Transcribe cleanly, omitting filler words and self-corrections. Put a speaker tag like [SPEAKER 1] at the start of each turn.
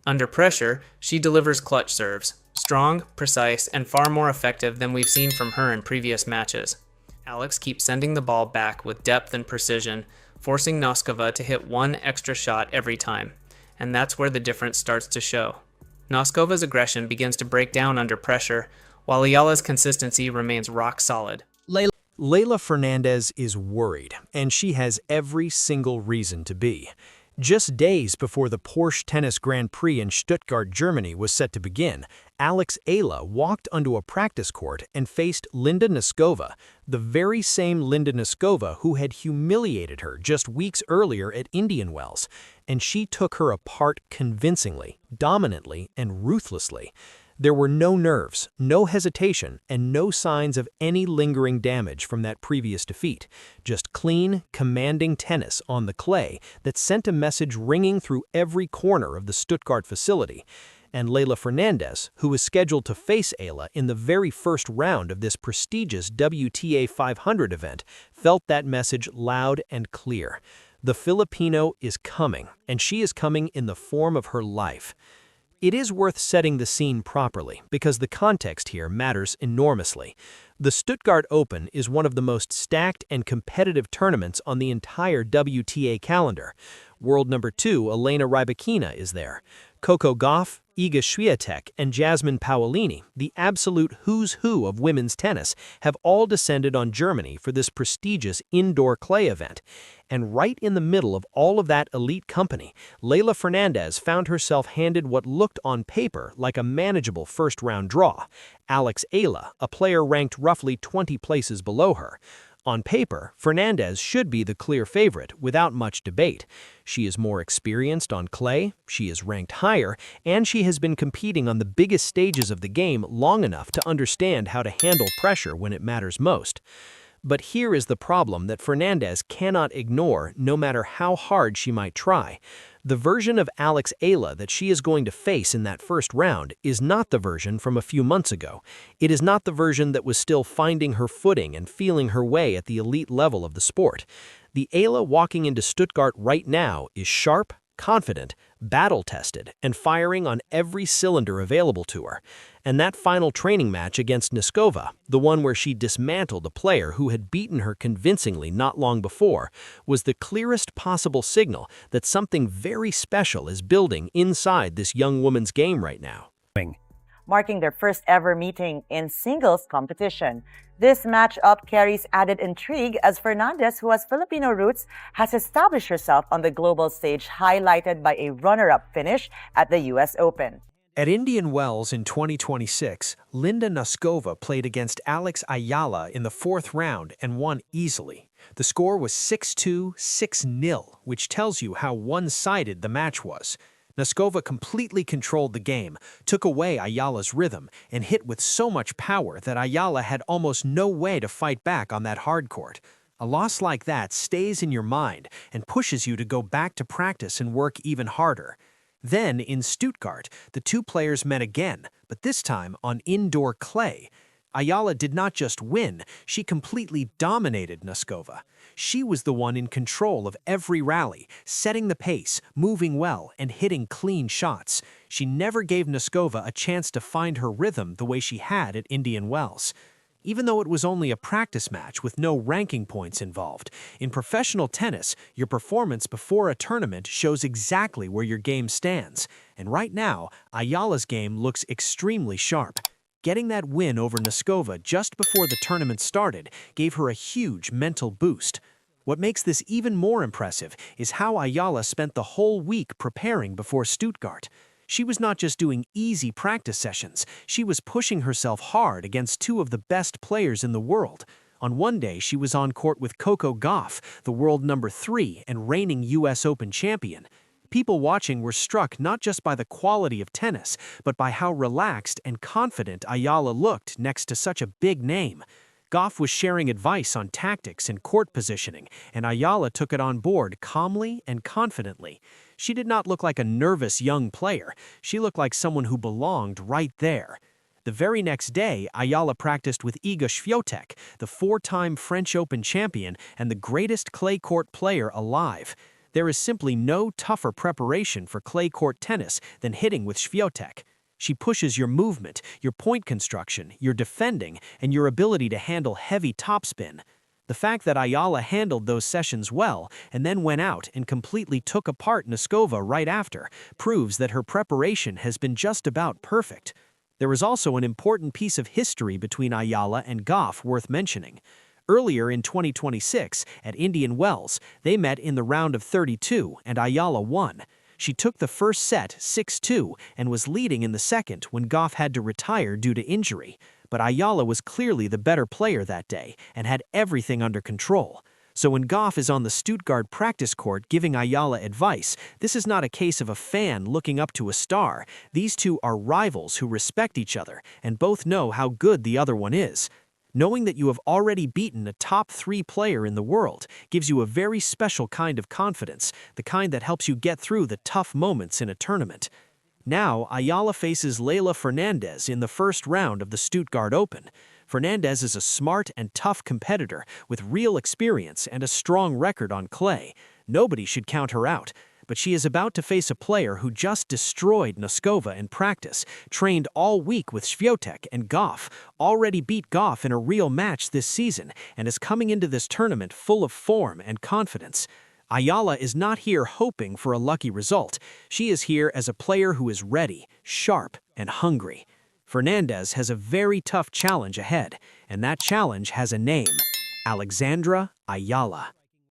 [SPEAKER 1] Under pressure, she delivers clutch serves, strong, precise, and far more effective than we've seen from her in previous matches. Alex keeps sending the ball back with depth and precision, forcing Noskova to hit one extra shot every time, and that's where the difference starts to show. Noskova's aggression begins to break down under pressure, while Eala's consistency remains rock solid.
[SPEAKER 2] Leylah Fernandez is worried, and she has every single reason to be. Just days before the Porsche Tennis Grand Prix in Stuttgart, Germany was set to begin, AlexEala walked onto a practice court and faced Linda Noskova, the very same Linda Noskova who had humiliated her just weeks earlier at Indian Wells, and she took her apart convincingly, dominantly, and ruthlessly. There were no nerves, no hesitation, and no signs of any lingering damage from that previous defeat. Just clean, commanding tennis on the clay that sent a message ringing through every corner of the Stuttgart facility. And Leylah Fernandez, who was scheduled to face Eala in the very first round of this prestigious WTA 500 event, felt that message loud and clear. The Filipino is coming, and she is coming in the form of her life. It is worth setting the scene properly because the context here matters enormously. The Stuttgart Open is one of the most stacked and competitive tournaments on the entire WTA calendar. World number 2, Elena Rybakina, is there. Coco Gauff, Iga Świątek, and Jasmine Paolini, the absolute who's who of women's tennis, have all descended on Germany for this prestigious indoor clay event. And right in the middle of all of that elite company, Leylah Fernandez found herself handed what looked on paper like a manageable first-round draw. AlexEala, a player ranked roughly 20 places below her. On paper, Fernandez should be the clear favorite, without much debate. She is more experienced on clay, she is ranked higher, and she has been competing on the biggest stages of the game long enough to understand how to handle pressure when it matters most. But here is the problem that Fernandez cannot ignore no matter how hard she might try. The version of AlexEala that she is going to face in that first round is not the version from a few months ago. It is not the version that was still finding her footing and feeling her way at the elite level of the sport. The Eala walking into Stuttgart right now is sharp, confident, battle-tested, and firing on every cylinder available to her. And that final training match against Noskova, the one where she dismantled a player who had beaten her convincingly not long before, was the clearest possible signal that something very special is building inside this young woman's game right now.
[SPEAKER 3] Marking their first ever meeting in singles competition. This matchup carries added intrigue as Fernandez, who has Filipino roots, has established herself on the global stage, highlighted by a runner-up finish at the US Open.
[SPEAKER 2] At Indian Wells in 2026, Linda Noskova played against AlexEala in the fourth round and won easily. The score was 6-2, 6-0, which tells you how one-sided the match was. Noskova completely controlled the game, took away Ayala's rhythm, and hit with so much power that Eala had almost no way to fight back on that hard court. A loss like that stays in your mind and pushes you to go back to practice and work even harder. Then, in Stuttgart, the two players met again, but this time on indoor clay. Eala did not just win, she completely dominated Noskova. She was the one in control of every rally, setting the pace, moving well, and hitting clean shots. She never gave Noskova a chance to find her rhythm the way she had at Indian Wells. Even though it was only a practice match with no ranking points involved, in professional tennis, your performance before a tournament shows exactly where your game stands. And right now, Ayala's game looks extremely sharp. Getting that win over Noskova just before the tournament started gave her a huge mental boost. What makes this even more impressive is how Eala spent the whole week preparing before Stuttgart. She was not just doing easy practice sessions, she was pushing herself hard against two of the best players in the world. On one day, she was on court with Coco Gauff, the world number 3 and reigning US Open champion. People watching were struck not just by the quality of tennis, but by how relaxed and confident Eala looked next to such a big name. Gauff was sharing advice on tactics and court positioning, and Eala took it on board calmly and confidently. She did not look like a nervous young player. She looked like someone who belonged right there. The very next day, Eala practiced with Iga Świątek, the 4-time French Open champion and the greatest clay court player alive. There is simply no tougher preparation for clay court tennis than hitting with Świątek. She pushes your movement, your point construction, your defending, and your ability to handle heavy topspin. The fact that Eala handled those sessions well and then went out and completely took apart Noskova right after proves that her preparation has been just about perfect. There is also an important piece of history between Eala and Gauff worth mentioning. Earlier in 2026, at Indian Wells, they met in the round of 32 and Eala won. She took the first set 6-2 and was leading in the second when Gauff had to retire due to injury. But Eala was clearly the better player that day and had everything under control. So when Gauff is on the Stuttgart practice court giving Eala advice, this is not a case of a fan looking up to a star. These two are rivals who respect each other and both know how good the other one is. Knowing that you have already beaten a top 3 player in the world gives you a very special kind of confidence, the kind that helps you get through the tough moments in a tournament. Now, Eala faces Leylah Fernandez in the first round of the Stuttgart Open. Fernandez is a smart and tough competitor with real experience and a strong record on clay. Nobody should count her out. But she is about to face a player who just destroyed Noskova in practice, trained all week with Świątek and Gauff, already beat Gauff in a real match this season, and is coming into this tournament full of form and confidence. Eala is not here hoping for a lucky result. She is here as a player who is ready, sharp, and hungry. Fernandez has a very tough challenge ahead, and that challenge has a name: Alexandra Eala.